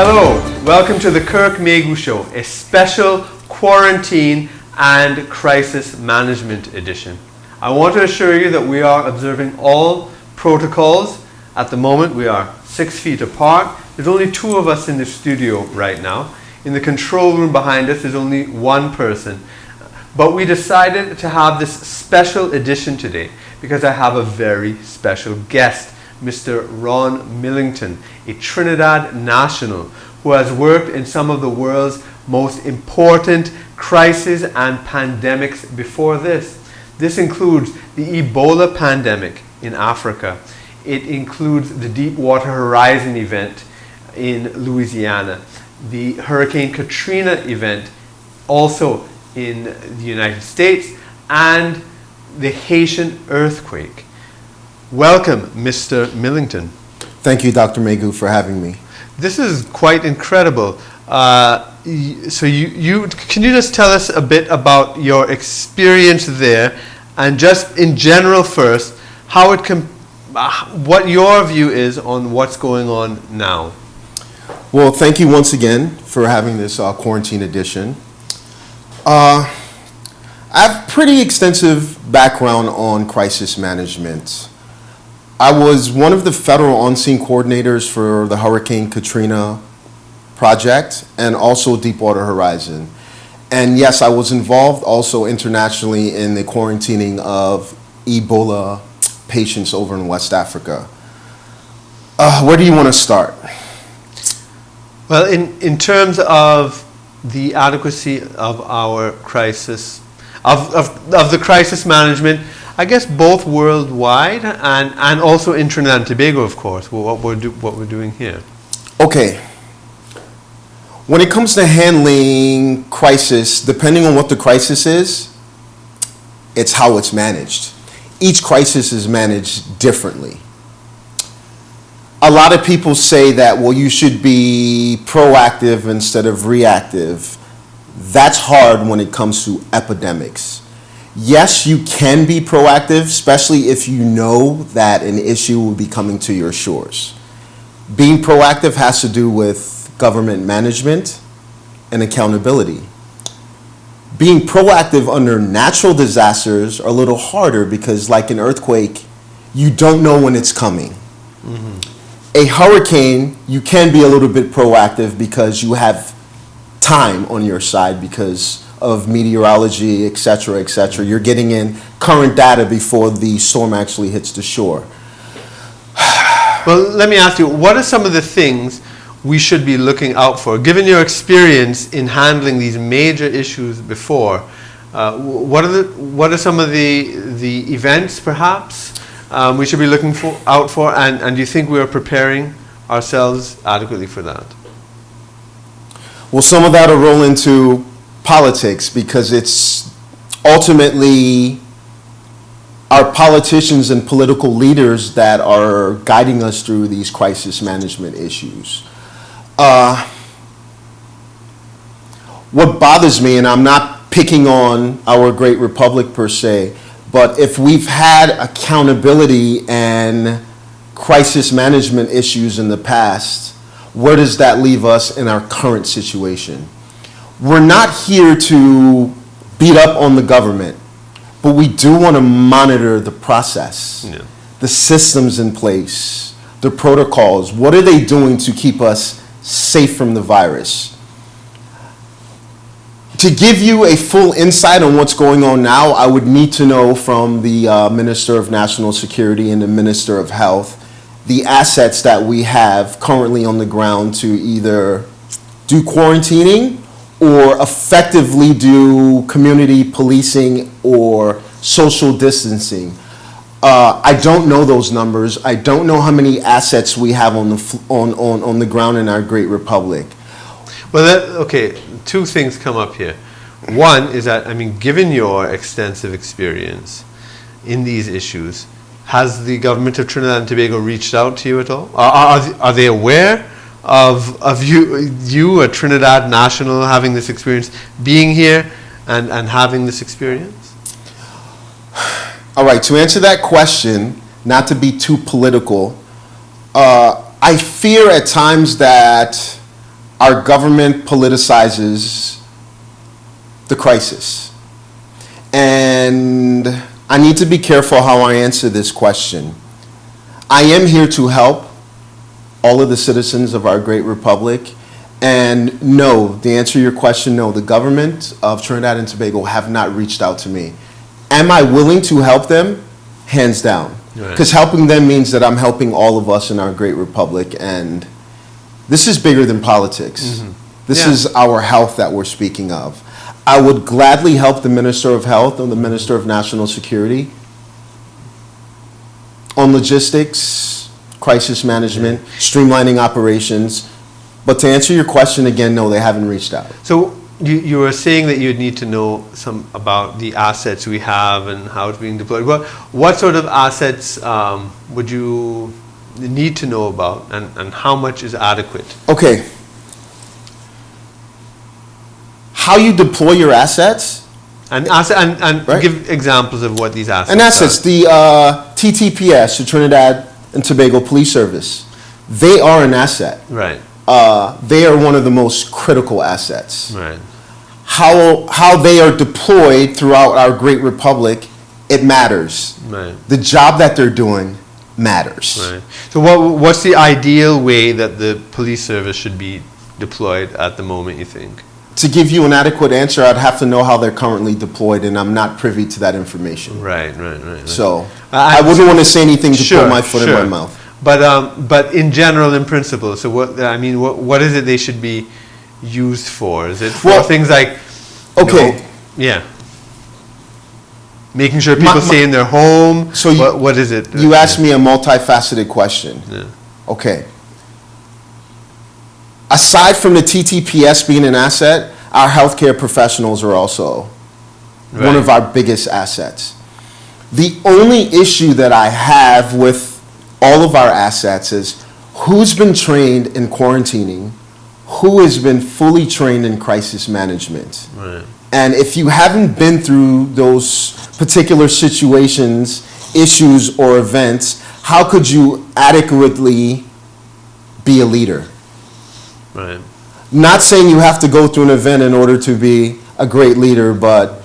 Hello, welcome to the Kirk Meighoo Show, a special quarantine and crisis management edition. I want to assure you that we are observing all protocols. At the moment, we are 6 feet apart. There's only 2 of us in the studio right now. In the control room behind us, there's only 1 person. But we decided to have this special edition today because I have a very special guest, Mr. Ron Millington, a Trinidad national who has worked in some of the world's most important crises and pandemics before this. This includes the Ebola pandemic in Africa. It includes the Deepwater Horizon event in Louisiana, the Hurricane Katrina event also in the United States, and the Haitian earthquake. Welcome, Mr. Millington. Thank you, Dr. Meighoo, for having me. This is quite incredible. So you can you just tell us a bit about your experience there, and just in general first, how it what your view is on what's going on now? Well, thank you once again for having this quarantine edition. I have pretty extensive background on crisis management. I was one of the federal on-scene coordinators for the Hurricane Katrina project and also Deepwater Horizon. And yes, I was involved also internationally in the quarantining of Ebola patients over in West Africa. Where do you want to start? Well, in terms of the adequacy of our crisis, of the crisis management, I guess both worldwide and also in Trinidad and Tobago, of course, what we're doing here. Okay. When it comes to handling crisis, depending on what the crisis is, it's how it's managed. Each crisis is managed differently. A lot of people say that, well, you should be proactive instead of reactive. That's hard when it comes to epidemics. Yes, you can be proactive, especially if you know that an issue will be coming to your shores. Being proactive has to do with government management and accountability. Being proactive under natural disasters are a little harder because, like an earthquake, you don't know when it's coming. Mm-hmm. A hurricane, you can be a little bit proactive because you have time on your side because of meteorology, et cetera, et cetera. You're getting in current data before the storm actually hits the shore. Well, let me ask you, what are some of the things we should be looking out for? Given your experience in handling these major issues before, what are some of the events, perhaps, we should be looking out for, and do you think we are preparing ourselves adequately for that? Well, some of that will roll into politics because it's ultimately our politicians and political leaders that are guiding us through these crisis management issues. What bothers me, and I'm not picking on our great republic per se, but if we've had accountability and crisis management issues in the past, where does that leave us in our current situation? We're not here to beat up on the government, but we do want to monitor the process, the systems in place, the protocols. What are they doing to keep us safe from the virus? To give you a full insight on what's going on now, I would need to know from the Minister of National Security and the Minister of Health the assets that we have currently on the ground to either do quarantining or effectively do community policing or social distancing. I don't know those numbers. I don't know how many assets we have on the ground in our great republic. Well, okay, 2 things come up here. One is that, I mean, given your extensive experience in these issues, has the government of Trinidad and Tobago reached out to you at all? Are they aware of you, a Trinidad national, having this experience, being here and having this experience? All right, to answer that question, not to be too political, I fear at times that our government politicizes the crisis. And I need to be careful how I answer this question. I am here to help all of the citizens of our great republic. And no, the answer to your question, no, the government of Trinidad and Tobago have not reached out to me. Am I willing to help them? Hands down. Because helping them means that I'm helping all of us in our great republic. And this is bigger than politics. This is our health that we're speaking of. I would gladly help the Minister of Health or the Minister of National Security on logistics, crisis management, streamlining operations. But to answer your question again, no, they haven't reached out. So you were saying that you'd need to know some about the assets we have and how it's being deployed. What sort of assets would you need to know about, and how much is adequate? Okay. How you deploy your assets? And Right. give examples of what these assets And assets, are. the TTPS, the Trinidad and Tobago Police Service, they are an asset. Right, They are one of the most critical assets. right. How they are deployed throughout our great republic, it matters. Right. The job that they're doing matters. Right. So what's the ideal way that the police service should be deployed at the moment, you think? To give you an adequate answer, I'd have to know how they're currently deployed, and I'm not privy to that information. Right. So I wouldn't want to say anything to Sure, put my foot in sure. my mouth. But in general, in principle, so what is it they should be used for? Is it for things like, Okay. making sure people stay in their home? So what is it? You asked me a multifaceted question. Yeah. Okay. Aside from the TTPS being an asset, our healthcare professionals are also one of our biggest assets. The only issue that I have with all of our assets is who's been trained in quarantining, who has been fully trained in crisis management. Right. And if you haven't been through those particular situations, issues, or events, how could you adequately be a leader? Right. Not saying you have to go through an event in order to be a great leader, but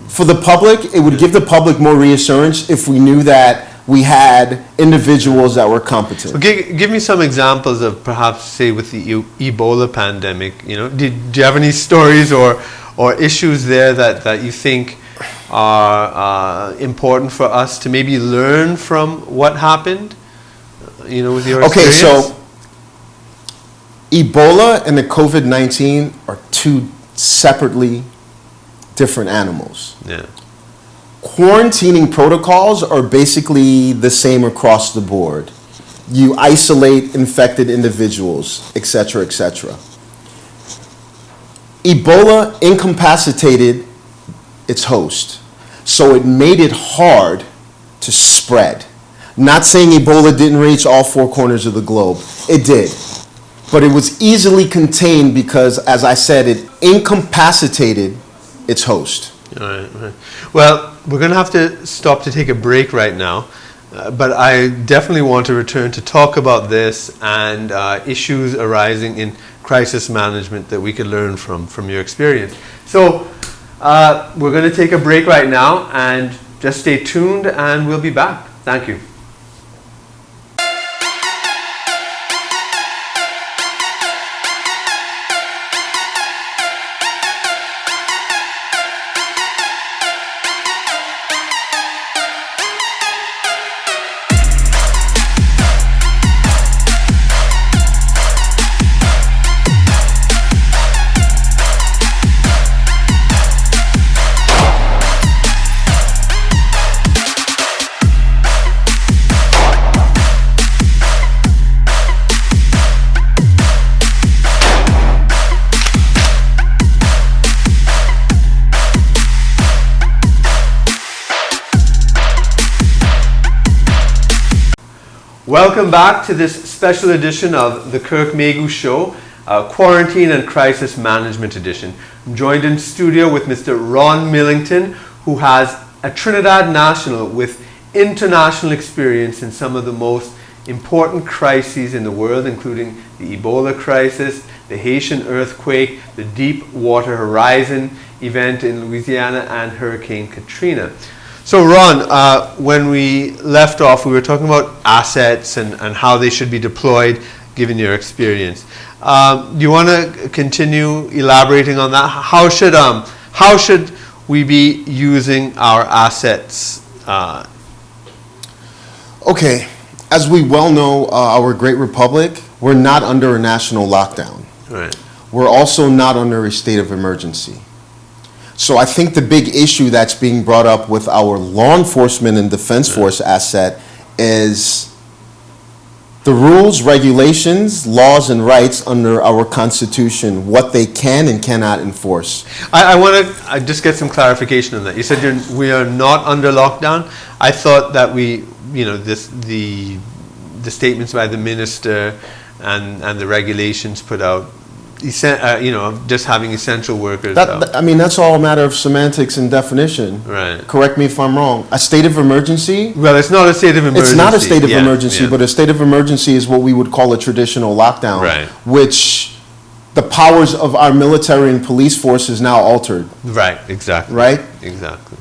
for the public, it would give the public more reassurance if we knew that we had individuals that were competent. Well, give me some examples of perhaps, say, with the Ebola pandemic. Do you have any stories or issues there that you think are important for us to maybe learn from what happened? With your experience? Okay, so Ebola and the COVID-19 are two separately different animals. Yeah. Quarantining protocols are basically the same across the board. You isolate infected individuals, etc., etc. Ebola incapacitated its host, so it made it hard to spread. Not saying Ebola didn't reach all four corners of the globe. It did. But it was easily contained because, as I said, it incapacitated its host. Right. Well, we're going to have to stop to take a break right now, but I definitely want to return to talk about this and issues arising in crisis management that we could learn from your experience. So we're going to take a break right now, and just stay tuned and we'll be back. Thank you. Welcome back to this special edition of the Kirk Meighoo Show, Quarantine and Crisis Management Edition. I'm joined in studio with Mr. Ron Millington, who has a Trinidad national with international experience in some of the most important crises in the world, including the Ebola crisis, the Haitian earthquake, the Deepwater Horizon event in Louisiana, and Hurricane Katrina. So Ron, when we left off, we were talking about assets and how they should be deployed given your experience. Do you want to continue elaborating on that? How should we be using our assets? Okay, as we well know, our great republic, we're not under a national lockdown. Right. We're also not under a state of emergency. So I think the big issue that's being brought up with our law enforcement and defense force asset is the rules, regulations, laws, and rights under our Constitution, what they can and cannot enforce. I want to just get some clarification on that. You said we are not under lockdown. I thought that the statements by the minister and the regulations put out, just having essential workers. That's all a matter of semantics and definition. Right. Correct me if I'm wrong. A state of emergency? Well, it's not a state of emergency. It's not a state of emergency, but a state of emergency is what we would call a traditional lockdown, right, which the powers of our military and police force is now altered. Right, exactly. Right? Exactly.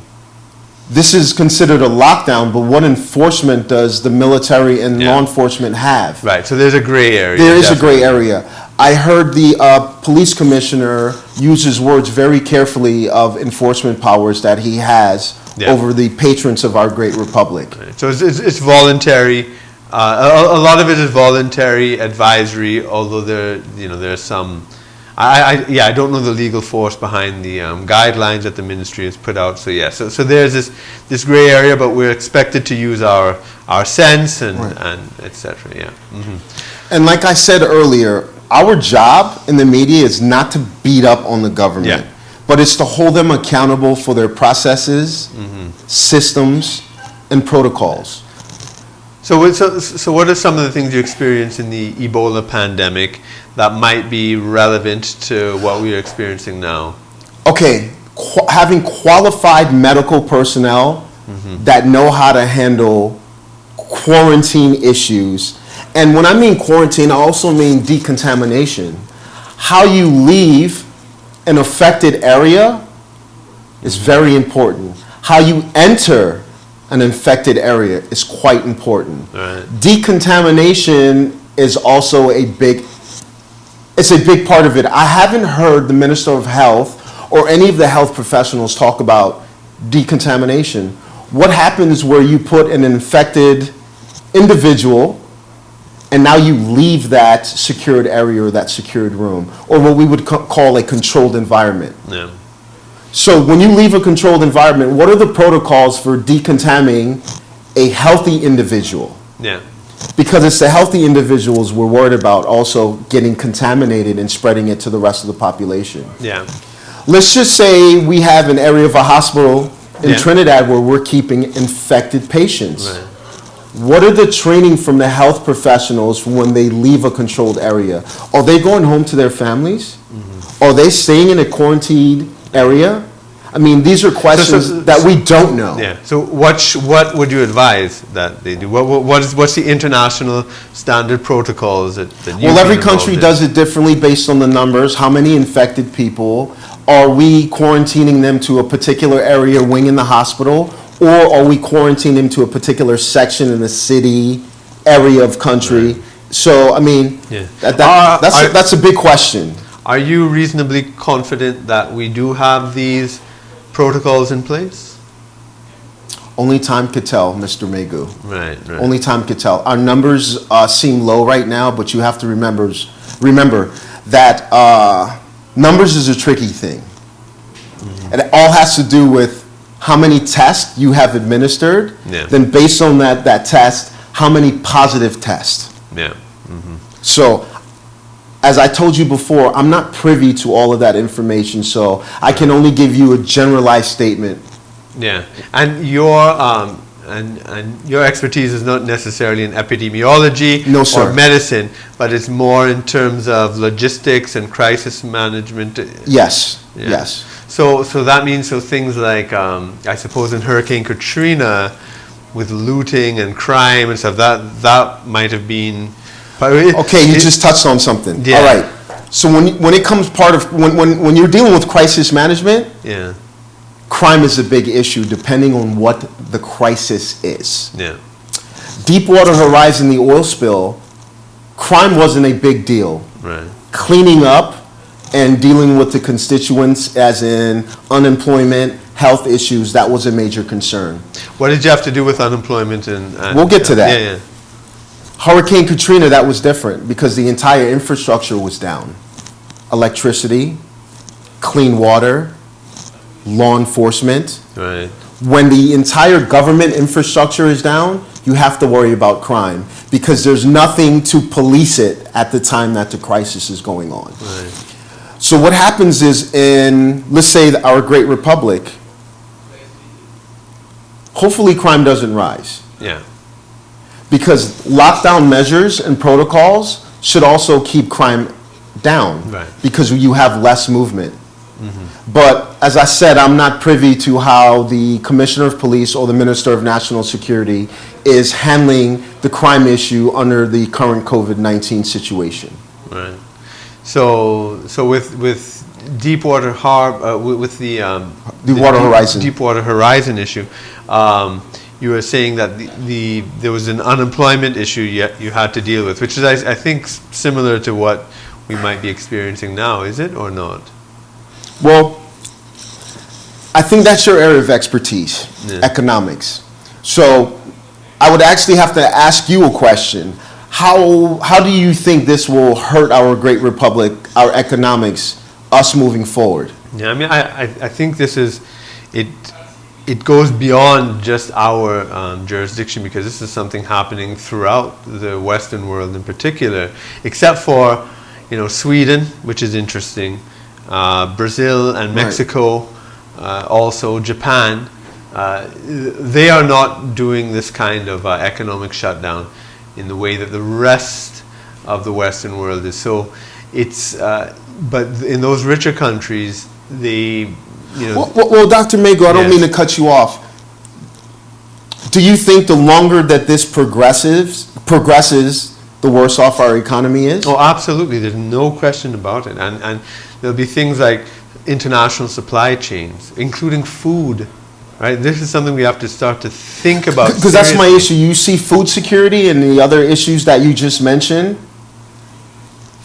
This is considered a lockdown, but what enforcement does the military and law enforcement have? Right, so there's a gray area. There is a gray area. I heard the police commissioner use his words very carefully of enforcement powers that he has over the patrons of our great republic. Right. So it's voluntary. A lot of it is voluntary advisory, although there's some. I don't know the legal force behind the guidelines that the ministry has put out. So so there's this gray area, but we're expected to use our sense and etc. Yeah. Mm-hmm. And like I said earlier, our job in the media is not to beat up on the government, but it's to hold them accountable for their processes, systems, and protocols. So what are some of the things you experienced in the Ebola pandemic that might be relevant to what we are experiencing now? Okay, having qualified medical personnel that know how to handle quarantine issues. And when I mean quarantine, I also mean decontamination. How you leave an affected area is very important. How you enter an infected area is quite important. Right. Decontamination is also a big part of it. I haven't heard the Minister of Health or any of the health professionals talk about decontamination. What happens where you put an infected individual and now you leave that secured area or that secured room, or what we would call a controlled environment. Yeah. So when you leave a controlled environment, what are the protocols for decontaminating a healthy individual? Yeah. Because it's the healthy individuals we're worried about also getting contaminated and spreading it to the rest of the population. Yeah. Let's just say we have an area of a hospital in Trinidad where we're keeping infected patients. Right. What are the training from the health professionals when they leave a controlled area? Are they going home to their families? Are they staying in a quarantined area? I mean, these are questions that we don't know. Yeah. So what would you advise that they do? What's the international standard protocols that you? Well, every country does it differently based on the numbers. How many infected people? Are we quarantining them to a particular area wing in the hospital? Or are we quarantining them to a particular section in the city, area of country? Right. So, I mean, that's a big question. Are you reasonably confident that we do have these protocols in place? Only time could tell, Mr. Meighoo. Right. Only time could tell. Our numbers seem low right now, but you have to remember that numbers is a tricky thing. And it all has to do with how many tests you have administered, then based on that test, how many positive tests. Yeah. So, as I told you before, I'm not privy to all of that information, so I can only give you a generalized statement. Yeah, and your expertise is not necessarily in epidemiology or medicine, but it's more in terms of logistics and crisis management. Yes. So that means things like I suppose in Hurricane Katrina, with looting and crime and stuff, that might have been. Okay, you just touched on something. Yeah. All right. So when it comes when you're dealing with crisis management, Yeah. crime is a big issue depending on what the crisis is. Yeah. Deepwater Horizon, the oil spill, crime wasn't a big deal. Right. Cleaning up and dealing with the constituents, as in unemployment, health issues, that was a major concern. What did you have to do with unemployment and We'll get to that. Yeah. Hurricane Katrina, that was different because the entire infrastructure was down. Electricity, clean water, law enforcement. Right. When the entire government infrastructure is down, you have to worry about crime because there's nothing to police it at the time that the crisis is going on. Right. So what happens is in, let's say, our great republic, hopefully crime doesn't rise. Yeah. Because lockdown measures and protocols should also keep crime down. Right. Because you have less movement. But as I said, I'm not privy to how the Commissioner of Police or the Minister of National Security is handling the crime issue under the current COVID-19 situation. Right. So with Deepwater with the Deepwater Horizon. Deepwater Horizon issue, you were saying that there was an unemployment issue you had to deal with, which is I think similar to what we might be experiencing now. Is it or not? Well, I think that's your area of expertise, Yeah. economics. So I would actually have to ask you a question. How do you think this will hurt our great republic, our economics, us moving forward? Yeah, I mean, I think this is it goes beyond just our jurisdiction because this is something happening throughout the Western world in particular, except for Sweden, which is interesting. Brazil and Mexico, also Japan, they are not doing this kind of economic shutdown in the way that the rest of the Western world is. So it's, but in those richer countries, they, Well, Dr. Meighoo, I don't Yes. mean to cut you off. Do you think the longer that this progresses, the worse off our economy is? Oh, absolutely. There's no question about it. And there'll be things like international supply chains, including food, right? This is something we have to start to think about. Because that's my seriously. issue. You see food security and the other issues that you just mentioned,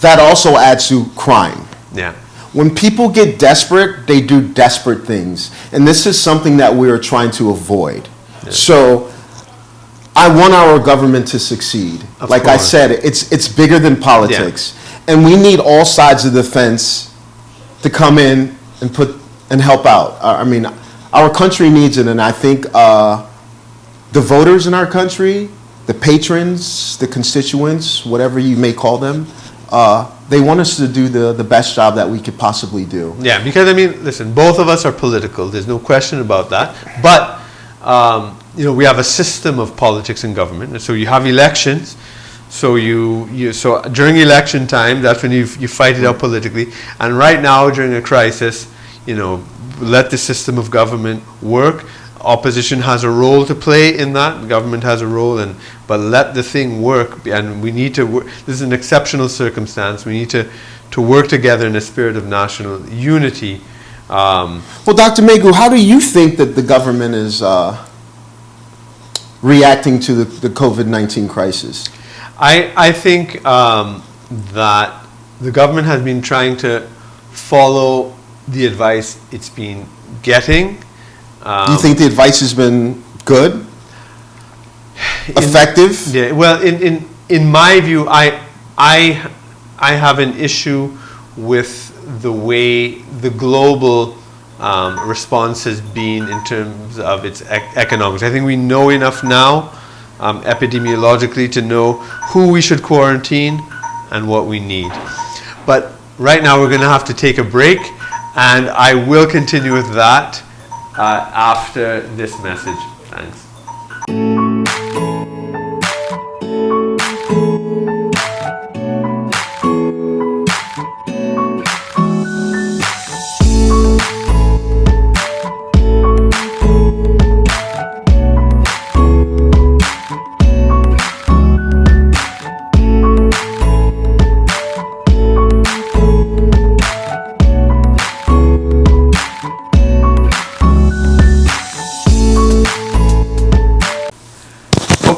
that also adds to crime. Yeah. When people get desperate, they do desperate things. And this is something that we are trying to avoid. Yeah. So I want our government to succead. Of Like I course. said, it's bigger than politics. And we need all sides of the fence to come in and help out. I mean, our country needs it, and I think the voters in our country, the patrons, the constituents, whatever you may call them, they want us to do the best job that we could possibly do. Yeah, because I mean, listen, both of us are political. There's no question about that. But we have a system of politics and government. And so you have elections. So so during election time, that's when you fight it out politically. And right now, during a crisis, let the system of government work. Opposition has a role to play in that. Government has a role, but let the thing work. And we need to work. This is an exceptional circumstance. We need to work together in a spirit of national unity. Well, Dr. Meighoo, how do you think that the government is reacting to the COVID-19 crisis? I think that the government has been trying to follow the advice it's been getting. Do you think the advice has been good? Effective? Yeah. Well, in my view, I have an issue with the way the global response has been in terms of its economics. I think we know enough now, epidemiologically, to know who we should quarantine and what we need. But right now we're going to have to take a break, and I will continue with that after this message. Thanks.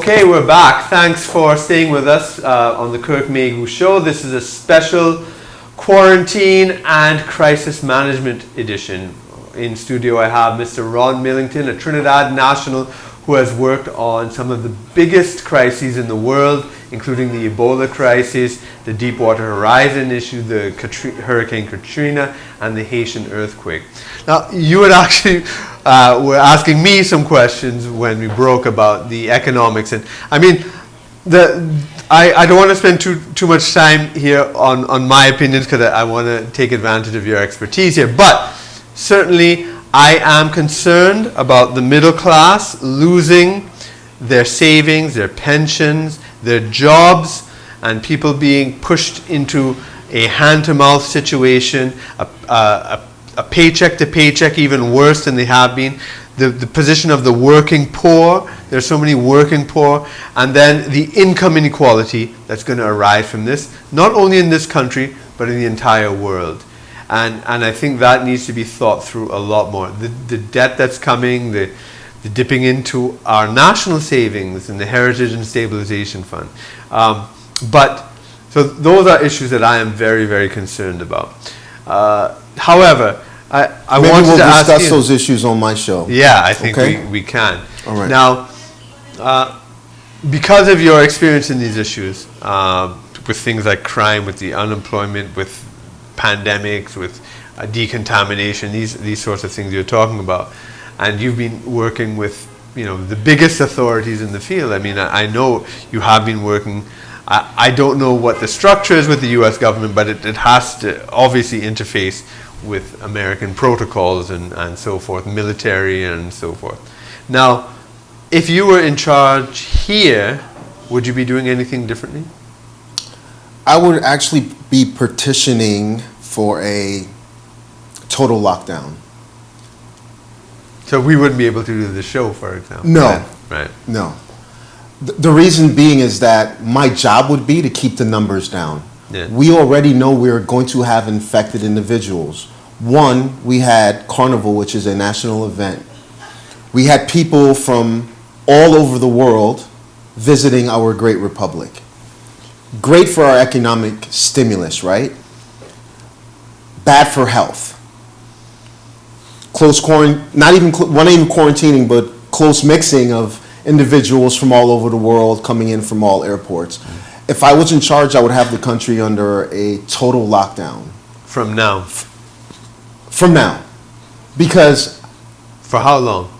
Okay, we're back. Thanks for staying with us on the Kirk Meighoo Show. This is a special quarantine and crisis management edition. In studio I have Mr. Ron Millington, a Trinidad national who has worked on some of the biggest crises in the world, including the Ebola crisis, the Deepwater Horizon issue, the Hurricane Katrina, and the Haitian earthquake. Now, you had actually were asking me some questions when we broke about the economics, and I mean, I don't want to spend too much time here on my opinions because I want to take advantage of your expertise here, but certainly I am concerned about the middle class losing their savings, their pensions, their jobs, and people being pushed into a hand-to-mouth situation, a paycheck to paycheck, even worse than they have been. The position of the working poor, there's so many working poor, and then the income inequality that's going to arise from this, not only in this country, but in the entire world. And I think that needs to be thought through a lot more. The debt that's coming, the dipping into our national savings and the Heritage and Stabilization Fund. So those are issues that I am very, very concerned about. However, I Maybe wanted we'll to ask discuss you, those issues on my show. Yeah, I think Okay. we can. All right. Now, because of your experience in these issues, with things like crime, with the unemployment, with pandemics, with decontamination, these sorts of things you're talking about, and you've been working with the biggest authorities in the field. I mean, I know you have been working. I don't know what the structure is with the U.S. government, but it has to obviously interface with American protocols and so forth, military and so forth. Now, if you were in charge here, would you be doing anything differently? I would actually be petitioning for a total lockdown. So we wouldn't be able to do the show, for example. No. Then, right. No. The reason being is that my job would be to keep the numbers down. Yeah. We already know we're going to have infected individuals. One, we had Carnival, which is a national event. We had people from all over the world visiting our great republic. Great for our economic stimulus, right? Bad for health. Close not even quarantining, but close mixing of individuals from all over the world coming in from all airports. If I was in charge, I would have the country under a total lockdown. From now? From now. Because... For how long?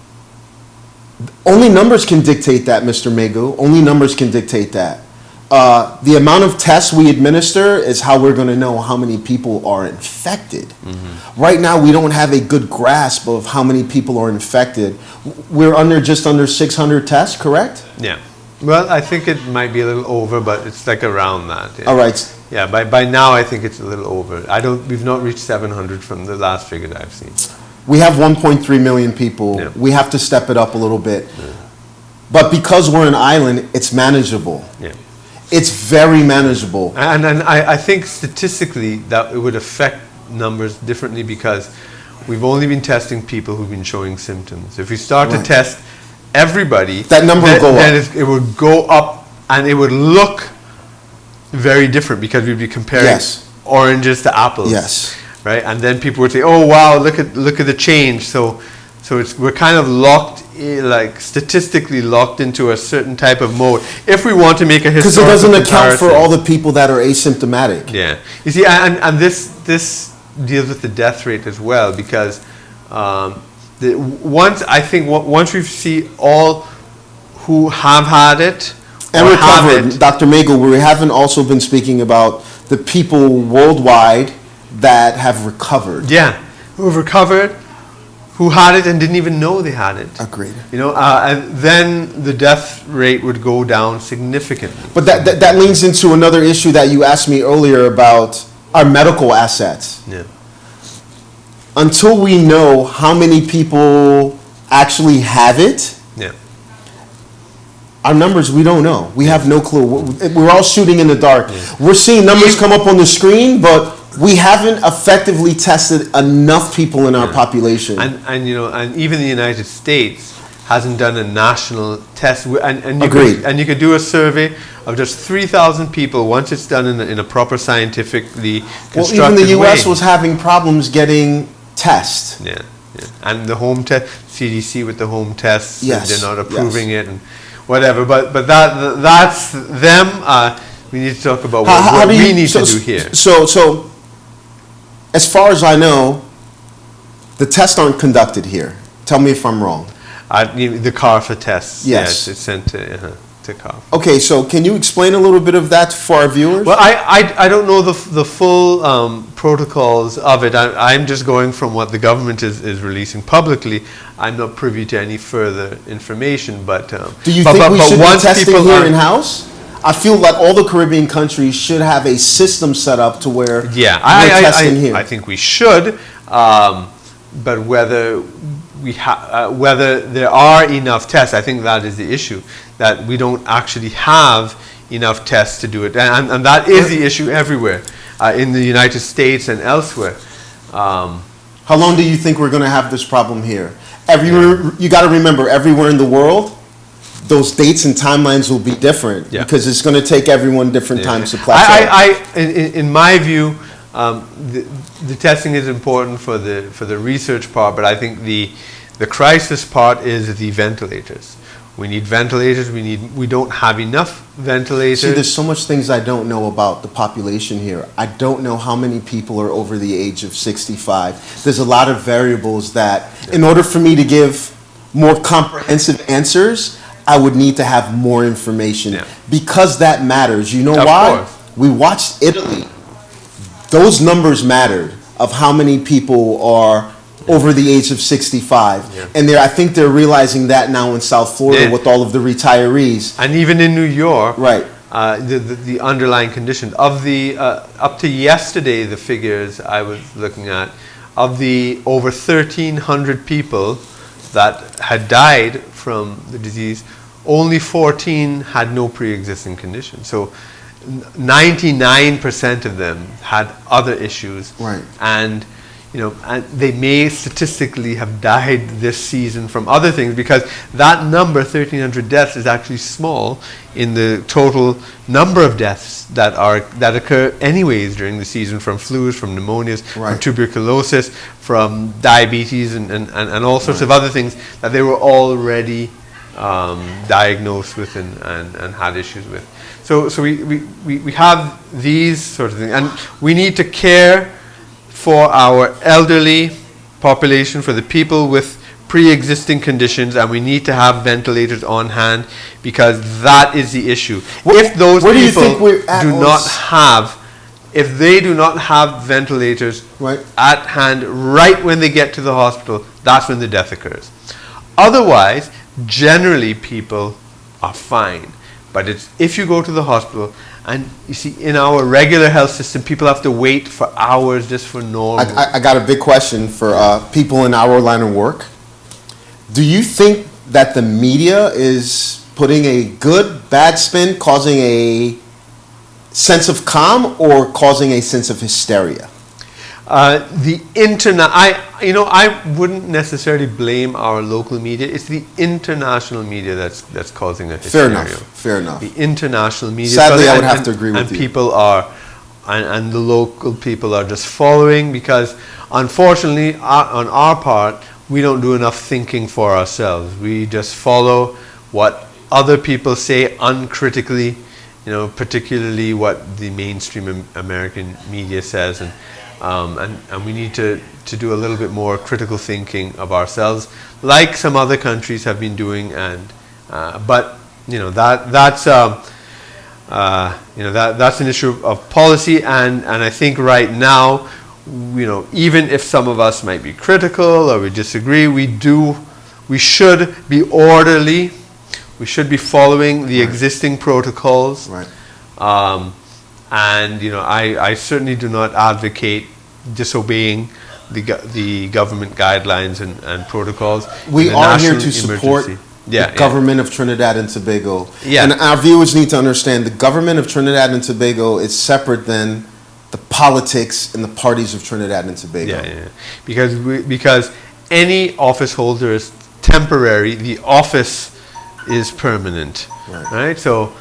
Only numbers can dictate that, Mr. Meighoo. Only numbers can dictate that. The amount of tests we administer is how we're going to know how many people are infected. Mm-hmm. Right now, we don't have a good grasp of how many people are infected. We're just under 600 tests, correct? Yeah. Well, I think it might be a little over, but it's like around that. Yeah. All right. Yeah, by now I think it's a little over. We've not reached 700 from the last figure that I've seen. We have 1.3 million people. Yeah. We have to step it up a little bit. Yeah. But because we're an island, it's manageable. Yeah. It's very manageable. And I think statistically that it would affect numbers differently because we've only been testing people who've been showing symptoms. If we start to test everybody, that number will go up. It would go up and it would look very different because we'd be comparing oranges to apples. Yes. Right? And then people would say, "Oh wow, look at the change." So we're kind of locked, like statistically locked into a certain type of mode. If we want to make a historical because it doesn't account comparison. for all the people that are asymptomatic. Yeah. You see, and this deals with the death rate as well because once we see all who have had it and recovered, Dr. Meighoo, we haven't also been speaking about the people worldwide that have recovered. Yeah, who have recovered, who had it and didn't even know they had it. Agreed. And then the death rate would go down significantly. But that leads into another issue that you asked me earlier about our medical assets. Yeah. Until we know how many people actually have it, our numbers, we don't know. We have no clue. We're all shooting in the dark. Yeah. We're seeing numbers come up on the screen, but we haven't effectively tested enough people in our population. And even the United States hasn't done a national test, and Agreed. You could do a survey of just 3,000 people once it's done in a proper scientifically constructed Well, even the U.S. way. was having problems getting tests. Yeah, and the home test, CDC with the home tests, Yes, they're not approving yes. it and whatever. But that's them. We need to talk about How what do we you- need so- to do here. So, as far as I know, the tests aren't conducted here. Tell me if I'm wrong. The CARFA tests. Yes. It's sent to CARFA. Okay, so can you explain a little bit of that for our viewers? Well, I don't know the full protocols of it. I'm just going from what the government is releasing publicly. I'm not privy to any further information. But do you think we should be once testing people here are- in-house? I feel that all the Caribbean countries should have a system set up to where Yeah, we're testing here. I think we should, but whether whether there are enough tests, I think that is the issue. That we don't actually have enough tests to do it, and that is the issue everywhere, in the United States and elsewhere. How long do you think we're going to have this problem here? You got to remember, everywhere in the world, those dates and timelines will be different because it's going to take everyone different times to plateau. In my view, the testing is important for the research part, but I think the crisis part is the ventilators. We need ventilators. We don't have enough ventilators. See, there's so much things I don't know about the population here. I don't know how many people are over the age of 65. There's a lot of variables that, in order for me to give more comprehensive answers, I would need to have more information. Yeah. Because that matters. You know Of why? course. We watched Italy. Those numbers mattered of how many people are over the age of 65. Yeah. And I think they're realizing that now in South Florida with all of the retirees. And even in New York, Right. The underlying conditions of the up to yesterday, the figures I was looking at, of the over 1,300 people that had died from the disease, only 14 had no pre-existing condition. So 99% of them had other issues, Right. and and they may statistically have died this season from other things, because that number, 1,300 deaths, is actually small in the total number of deaths that occur anyways during the season, from flus, from pneumonias, from tuberculosis, from diabetes, and all sorts of other things that they were already diagnosed with and had issues with. So we have these sort of things, and we need to care for our elderly population, for the people with pre-existing conditions, and we need to have ventilators on hand, because that is the issue. If those people if they do not have ventilators at hand right when they get to the hospital, that's when the death occurs. Otherwise, generally people are fine. But it's if you go to the hospital, and you see, in our regular health system, people have to wait for hours just for normal. I got a big question for people in our line of work. Do you think that the media is putting a good, bad spin, causing a sense of calm, or causing a sense of hysteria? The internet, I wouldn't necessarily blame our local media. It's the international media that's causing a hysteria. Fair enough. The international media. Sadly, I would have to agree with you. And people are, and the local people are just following, because unfortunately, on our part, we don't do enough thinking for ourselves. We just follow what other people say uncritically, particularly what the mainstream American media says, and we need to do a little bit more critical thinking of ourselves, like some other countries have been doing, but that's an issue of policy, and I think right now, even if some of us might be critical or we disagree, we should be orderly. We should be following the existing protocols. Right. And I certainly do not advocate disobeying the government guidelines and protocols. We are here to support the government of Trinidad and Tobago. Yeah. And our viewers need to understand the government of Trinidad and Tobago is separate than the politics and the parties of Trinidad and Tobago. Yeah. Because any office holder is temporary, the office is permanent. Right? So,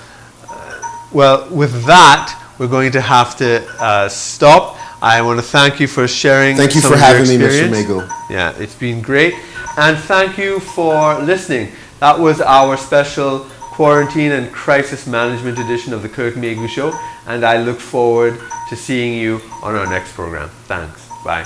well, with that, we're going to have to stop. I want to thank you for sharing. Thank you some for of your having me, Mr. experience. Meighoo. Yeah, it's been great. And thank you for listening. That was our special Quarantine and Crisis Management edition of the Kirk Meighoo Show. And I look forward to seeing you on our next program. Thanks. Bye.